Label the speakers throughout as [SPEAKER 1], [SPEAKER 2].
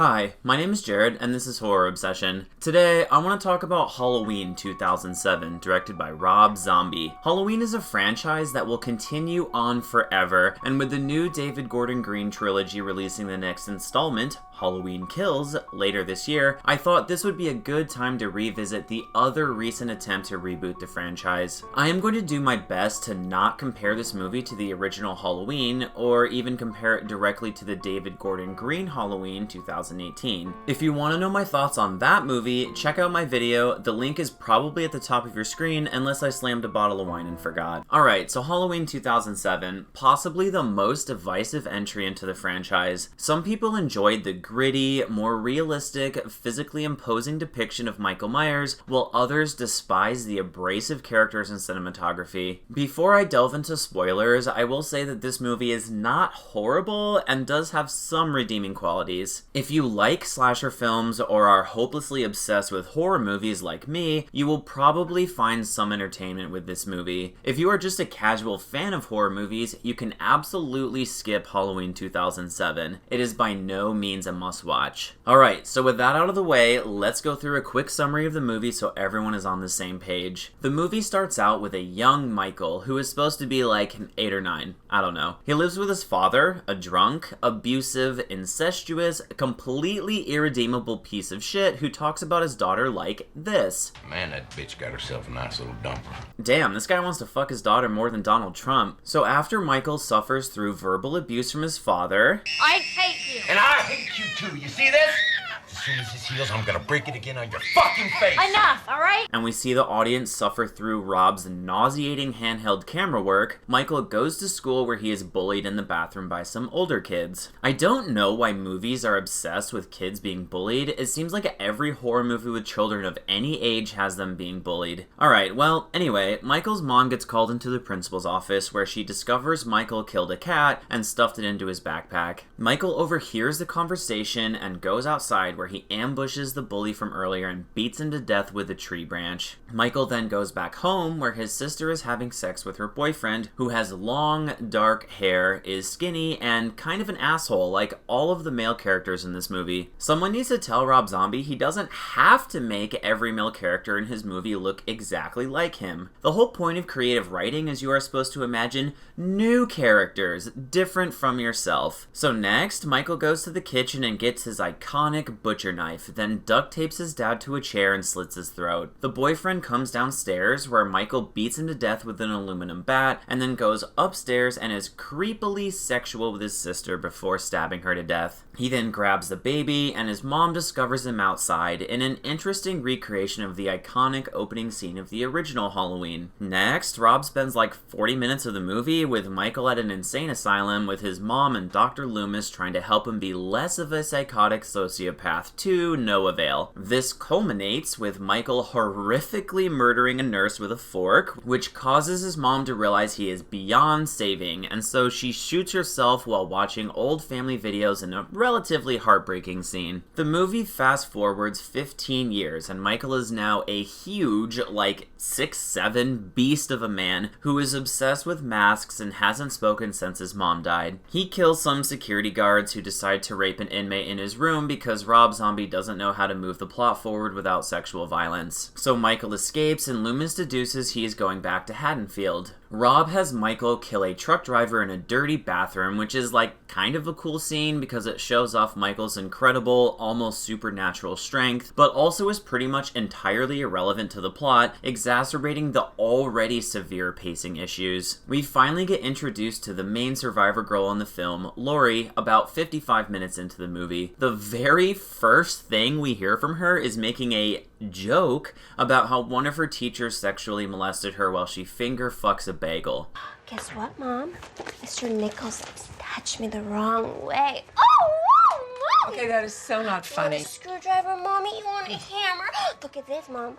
[SPEAKER 1] Hi, my name is Jared, and this is Horror Obsession. Today, I want to talk about Halloween 2007, directed by Rob Zombie. Halloween is a franchise that will continue on forever, and with the new David Gordon Green trilogy releasing the next installment, Halloween Kills, later this year, I thought this would be a good time to revisit the other recent attempt to reboot the franchise. I am going to do my best to not compare this movie to the original Halloween, or even compare it directly to the David Gordon Green Halloween 2018. If you want to know my thoughts on that movie, check out my video. The link is probably at the top of your screen, unless I slammed a bottle of wine and forgot. Alright, so Halloween 2007, possibly the most divisive entry into the franchise. Some people enjoyed the gritty, more realistic, physically imposing depiction of Michael Myers, while others despise the abrasive characters and cinematography. Before I delve into spoilers, I will say that this movie is not horrible and does have some redeeming qualities. If you like slasher films or are hopelessly obsessed with horror movies like me, you will probably find some entertainment with this movie. If you are just a casual fan of horror movies, you can absolutely skip Halloween 2007. It is by no means a must-watch. Alright, so with that out of the way, let's go through a quick summary of the movie so everyone is on the same page. The movie starts out with a young Michael, who is supposed to be like 8 or 9. I don't know. He lives with his father, a drunk, abusive, incestuous, completely irredeemable piece of shit who talks about his daughter like this.
[SPEAKER 2] Man, that bitch got herself a nice little dumper.
[SPEAKER 1] Damn, this guy wants to fuck his daughter more than Donald Trump. So after Michael suffers through verbal abuse from his father...
[SPEAKER 3] I hate you!
[SPEAKER 2] And I hate you too, you see this? As soon as this heals, I'm gonna break it again on your fucking face!
[SPEAKER 3] Enough, alright?
[SPEAKER 1] And we see the audience suffer through Rob's nauseating handheld camera work, Michael goes to school where he is bullied in the bathroom by some older kids. I don't know why movies are obsessed with kids being bullied. It seems like every horror movie with children of any age has them being bullied. Alright, well, anyway, Michael's mom gets called into the principal's office where she discovers Michael killed a cat and stuffed it into his backpack. Michael overhears the conversation and goes outside where he ambushes the bully from earlier and beats him to death with a tree branch. Michael then goes back home where his sister is having sex with her boyfriend, who has long, dark hair, is skinny, and kind of an asshole like all of the male characters in this movie. Someone needs to tell Rob Zombie he doesn't have to make every male character in his movie look exactly like him. The whole point of creative writing is you are supposed to imagine new characters, different from yourself. So next, Michael goes to the kitchen and gets his iconic butcher knife, then duct tapes his dad to a chair and slits his throat. The boyfriend comes downstairs where Michael beats him to death with an aluminum bat, and then goes upstairs and is creepily sexual with his sister before stabbing her to death. He then grabs the baby, and his mom discovers him outside in an interesting recreation of the iconic opening scene of the original Halloween. Next, Rob spends like 40 minutes of the movie with Michael at an insane asylum with his mom and Dr. Loomis trying to help him be less of a psychotic sociopath to no avail. This culminates with Michael horrifically murdering a nurse with a fork, which causes his mom to realize he is beyond saving, and so she shoots herself while watching old family videos in a relatively heartbreaking scene. The movie fast forwards 15 years, and Michael is now a huge, like 6'7" beast of a man who is obsessed with masks and hasn't spoken since his mom died. He kills some security guards who decide to rape an inmate in his room because Rob Zombie doesn't know how to move the plot forward without sexual violence. So Michael escapes, and Loomis deduces he is going back to Haddonfield. Rob has Michael kill a truck driver in a dirty bathroom, which is like kind of a cool scene because it shows off Michael's incredible, almost supernatural strength, but also is pretty much entirely irrelevant to the plot, exacerbating the already severe pacing issues. We finally get introduced to the main survivor girl in the film, Lori, about 55 minutes into the movie. The very first thing we hear from her is making a joke about how one of her teachers sexually molested her while she finger fucks a bagel.
[SPEAKER 3] Guess what, Mom? Mr. Nichols touched me the wrong way. Oh, Mom!
[SPEAKER 4] Okay, that is so not funny.
[SPEAKER 3] You want a screwdriver, Mommy? You want a hammer? Look at this, Mom.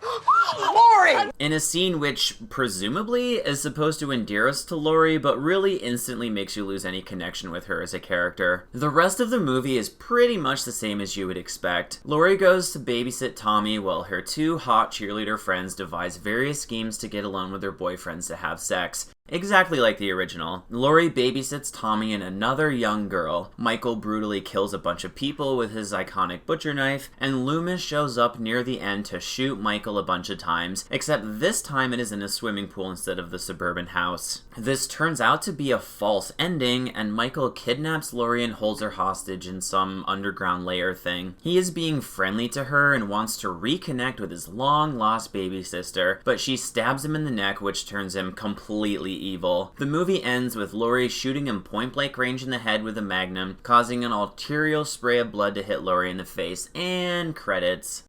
[SPEAKER 4] Lori!
[SPEAKER 1] In a scene which, presumably, is supposed to endear us to Lori, but really instantly makes you lose any connection with her as a character. The rest of the movie is pretty much the same as you would expect. Lori goes to babysit Tommy while her two hot cheerleader friends devise various schemes to get alone with their boyfriends to have sex. Exactly like the original. Laurie babysits Tommy and another young girl. Michael brutally kills a bunch of people with his iconic butcher knife, and Loomis shows up near the end to shoot Michael a bunch of times, except this time it is in a swimming pool instead of the suburban house. This turns out to be a false ending, and Michael kidnaps Laurie and holds her hostage in some underground lair thing. He is being friendly to her and wants to reconnect with his long-lost baby sister, but she stabs him in the neck, which turns him completely evil. The movie ends with Laurie shooting him point-blank range in the head with a magnum, causing an arterial spray of blood to hit Laurie in the face, and credits.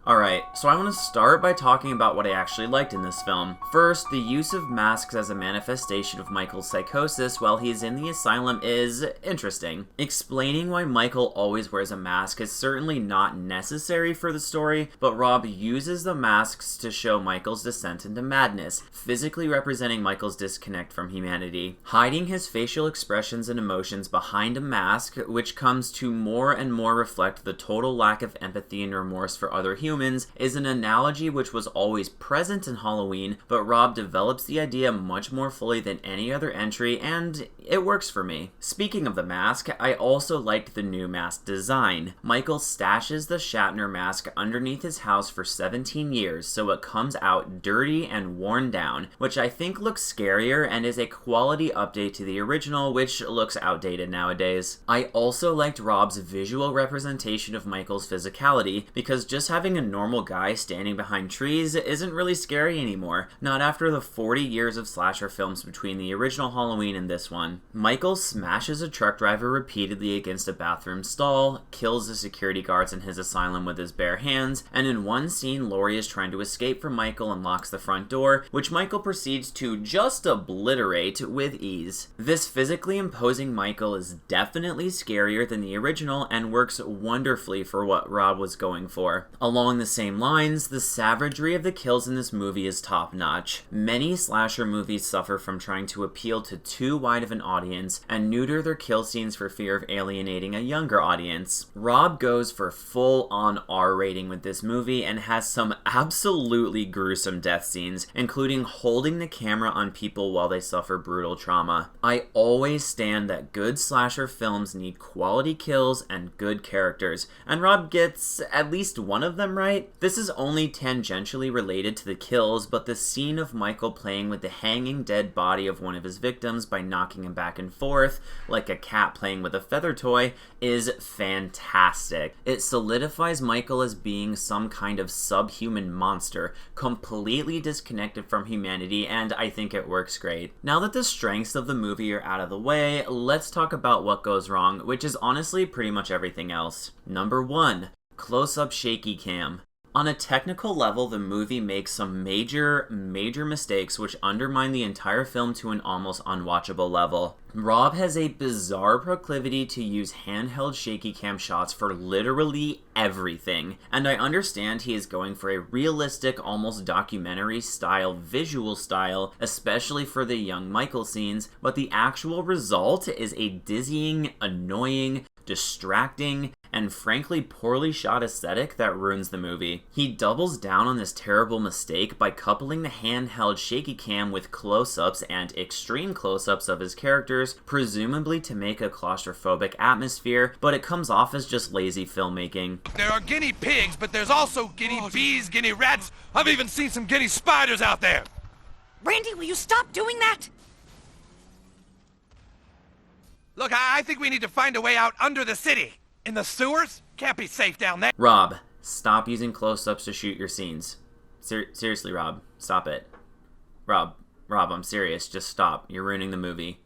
[SPEAKER 1] Alright, so I want to start by talking about what I actually liked in this film. First, the use of masks as a manifestation of Michael's psychosis while he is in the asylum is interesting. Explaining why Michael always wears a mask is certainly not necessary for the story, but Rob uses the masks to show Michael's descent into madness, physically representing Michael's disconnect from humanity. Hiding his facial expressions and emotions behind a mask, which comes to more and more reflect the total lack of empathy and remorse for other humans, is an analogy which was always present in Halloween, but Rob develops the idea much more fully than any other entry, and it works for me. Speaking of the mask, I also liked the new mask design. Michael stashes the Shatner mask underneath his house for 17 years, so it comes out dirty and worn down, which I think looks scarier and is a quality update to the original, which looks outdated nowadays. I also liked Rob's visual representation of Michael's physicality, because just having a normal guy standing behind trees isn't really scary anymore, not after the 40 years of slasher films between the original Halloween and this one. Michael smashes a truck driver repeatedly against a bathroom stall, kills the security guards in his asylum with his bare hands, and in one scene Laurie is trying to escape from Michael and locks the front door, which Michael proceeds to just obliterate with ease. This physically imposing Michael is definitely scarier than the original and works wonderfully for what Rob was going for. Along the same lines, the savagery of the kills in this movie is top-notch. Many slasher movies suffer from trying to appeal to too wide of an audience and neuter their kill scenes for fear of alienating a younger audience. Rob goes for full-on R rating with this movie and has some absolutely gruesome death scenes, including holding the camera on people while they suffer brutal trauma. I always stand that good slasher films need quality kills and good characters, and Rob gets at least one of them right. This is only tangentially related to the kills, but the scene of Michael playing with the hanging dead body of one of his victims by knocking him back and forth, like a cat playing with a feather toy, is fantastic. It solidifies Michael as being some kind of subhuman monster, completely disconnected from humanity, and I think it works great. Now that the strengths of the movie are out of the way, let's talk about what goes wrong, which is honestly pretty much everything else. Number 1. Close-up shaky cam. On a technical level, the movie makes some major mistakes which undermine the entire film to an almost unwatchable level. Rob has a bizarre proclivity to use handheld shaky cam shots for literally everything, and I understand he is going for a realistic, almost documentary style, visual style, especially for the young Michael scenes, but the actual result is a dizzying, annoying, distracting, and frankly poorly shot aesthetic that ruins the movie. He doubles down on this terrible mistake by coupling the handheld shaky cam with close-ups and extreme close-ups of his characters, presumably to make a claustrophobic atmosphere, but it comes off as just lazy filmmaking.
[SPEAKER 5] There are guinea pigs, but there's also guinea bees, guinea rats. I've even seen some guinea spiders out there.
[SPEAKER 6] Randy, will you stop doing that?
[SPEAKER 5] Look, I think we need to find a way out under the city. In the sewers? Can't be safe down there.
[SPEAKER 1] Rob, stop using close-ups to shoot your scenes. Seriously, Rob, stop it. Rob, I'm serious. Just stop. You're ruining the movie.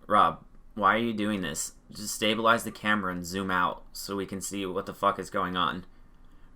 [SPEAKER 1] Rob, why are you doing this? Just stabilize the camera and zoom out so we can see what the fuck is going on.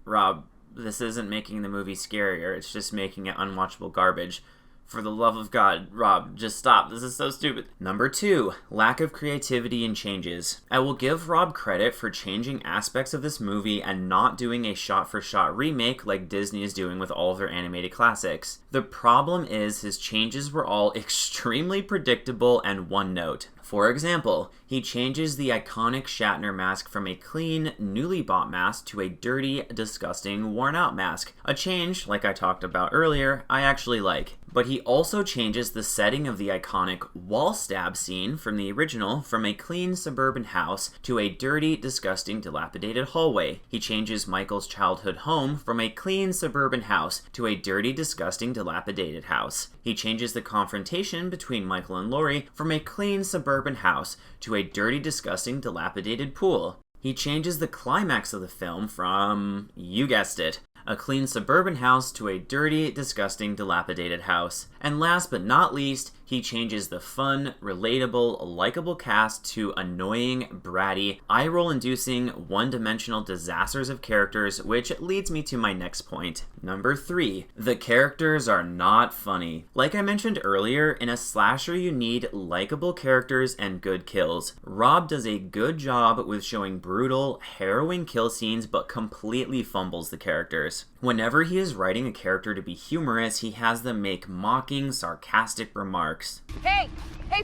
[SPEAKER 1] Rob, this isn't making the movie scarier. It's just making it unwatchable garbage. For the love of God, Rob, just stop. This is so stupid. Number 2, lack of creativity and changes. I will give Rob credit for changing aspects of this movie and not doing a shot-for-shot remake like Disney is doing with all of their animated classics. The problem is his changes were all extremely predictable and one note. For example, he changes the iconic Shatner mask from a clean, newly bought mask to a dirty, disgusting, worn-out mask. A change, like I talked about earlier, I actually like. But he also changes the setting of the iconic wall stab scene from the original from a clean suburban house to a dirty, disgusting, dilapidated hallway. He changes Michael's childhood home from a clean suburban house to a dirty, disgusting, dilapidated house. He changes the confrontation between Michael and Laurie from a clean suburban house to a dirty, disgusting, dilapidated pool. He changes the climax of the film from, you guessed it, a clean suburban house to a dirty, disgusting, dilapidated house. And last but not least, he changes the fun, relatable, likable cast to annoying, bratty, eye-roll-inducing, one-dimensional disasters of characters, which leads me to my next point. Number 3. The characters are not funny. Like I mentioned earlier, in a slasher you need likable characters and good kills. Rob does a good job with showing brutal, harrowing kill scenes, but completely fumbles the characters. Whenever he is writing a character to be humorous, he has them make mocking, sarcastic remarks.
[SPEAKER 6] Hey,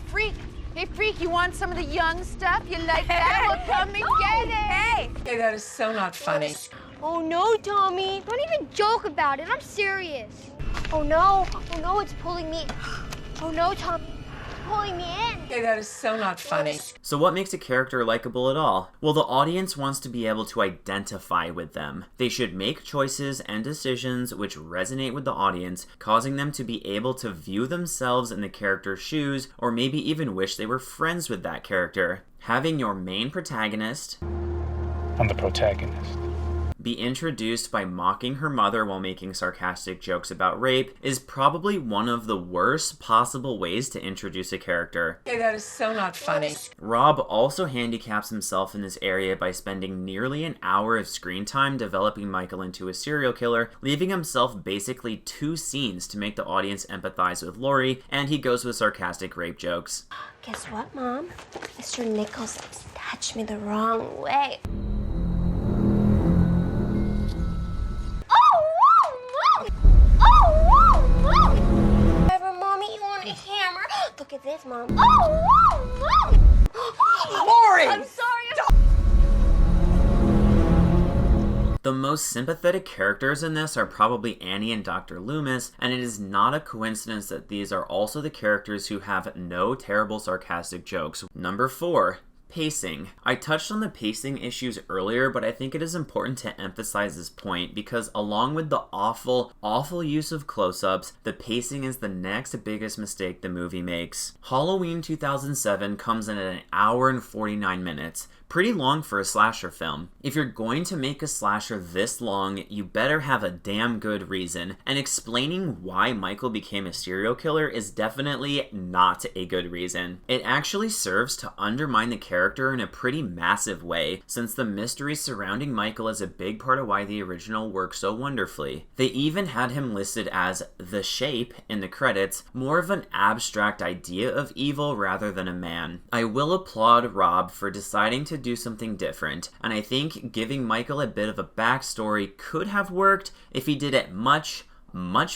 [SPEAKER 6] freak! Hey, freak, you want some of the young stuff? You like that? Well, come and get it! Hey!
[SPEAKER 4] Hey, that is so not funny.
[SPEAKER 3] Oh no, Tommy. Don't even joke about it. I'm serious. Oh no, it's pulling me. Oh no, Tommy. Pulling me in.
[SPEAKER 4] Hey, that is so not funny.
[SPEAKER 1] So what makes a character likable at all? Well, the audience wants to be able to identify with them. They should make choices and decisions which resonate with the audience, causing them to be able to view themselves in the character's shoes, or maybe even wish they were friends with that character. Having your main protagonist,
[SPEAKER 7] I'm the protagonist,
[SPEAKER 1] be introduced by mocking her mother while making sarcastic jokes about rape is probably one of the worst possible ways to introduce a character.
[SPEAKER 4] Hey, that is so not funny.
[SPEAKER 1] Rob also handicaps himself in this area by spending nearly an hour of screen time developing Michael into a serial killer, leaving himself basically 2 scenes to make the audience empathize with Laurie, and he goes with sarcastic rape jokes.
[SPEAKER 3] Guess what, Mom? Mr. Nichols touched me the wrong way. Whatever, Mommy, you want a hammer? Look at this, Mom.
[SPEAKER 4] Laurie!
[SPEAKER 3] I'm sorry.
[SPEAKER 1] The most sympathetic characters in this are probably Annie and Dr. Loomis, and it is not a coincidence that these are also the characters who have no terrible sarcastic jokes. Number 4. Pacing. I touched on the pacing issues earlier, but I think it is important to emphasize this point because along with the awful use of close-ups, the pacing is the next biggest mistake the movie makes. Halloween 2007 comes in at 1 hour and 49 minutes. Pretty long for a slasher film. If you're going to make a slasher this long, you better have a damn good reason, and explaining why Michael became a serial killer is definitely not a good reason. It actually serves to undermine the character in a pretty massive way, since the mystery surrounding Michael is a big part of why the original works so wonderfully. They even had him listed as the Shape in the credits, more of an abstract idea of evil rather than a man. I will applaud Rob for deciding to do something different, and I think giving Michael a bit of a backstory could have worked if he did it much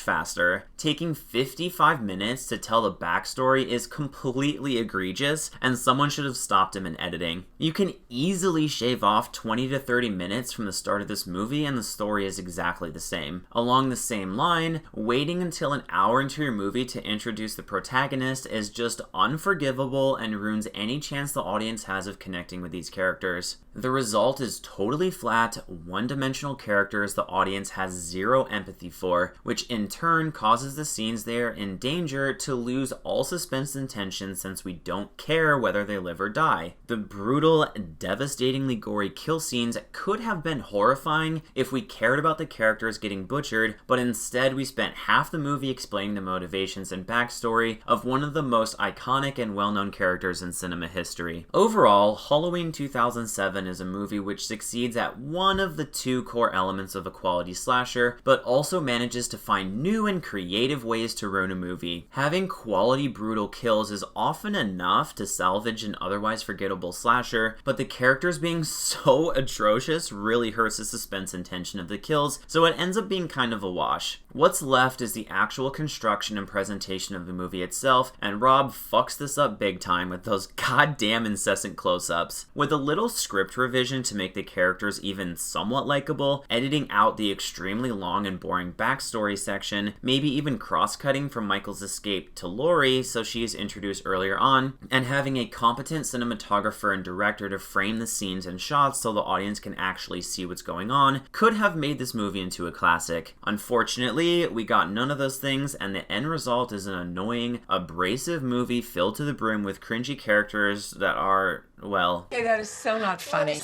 [SPEAKER 1] faster. Taking 55 minutes to tell the backstory is completely egregious, and someone should have stopped him in editing. You can easily shave off 20 to 30 minutes from the start of this movie and the story is exactly the same. Along the same line, waiting until 1 hour into your movie to introduce the protagonist is just unforgivable and ruins any chance the audience has of connecting with these characters. The result is totally flat, one-dimensional characters the audience has zero empathy for, which in turn causes the scenes they are in danger to lose all suspense and tension since we don't care whether they live or die. The brutal, devastatingly gory kill scenes could have been horrifying if we cared about the characters getting butchered, but instead we spent half the movie explaining the motivations and backstory of one of the most iconic and well-known characters in cinema history. Overall, Halloween 2007 Villain is a movie which succeeds at one of the two core elements of a quality slasher, but also manages to find new and creative ways to ruin a movie. Having quality brutal kills is often enough to salvage an otherwise forgettable slasher, but the characters being so atrocious really hurts the suspense and tension of the kills, so it ends up being kind of a wash. What's left is the actual construction and presentation of the movie itself, and Rob fucks this up big time with those goddamn incessant close-ups. With a little script revision to make the characters even somewhat likable, editing out the extremely long and boring backstory section, maybe even cross-cutting from Michael's escape to Laurie so she is introduced earlier on, and having a competent cinematographer and director to frame the scenes and shots so the audience can actually see what's going on, could have made this movie into a classic. Unfortunately, we got none of those things, and the end result is an annoying, abrasive movie filled to the brim with cringy characters that are, well...
[SPEAKER 4] Okay, that is so not funny.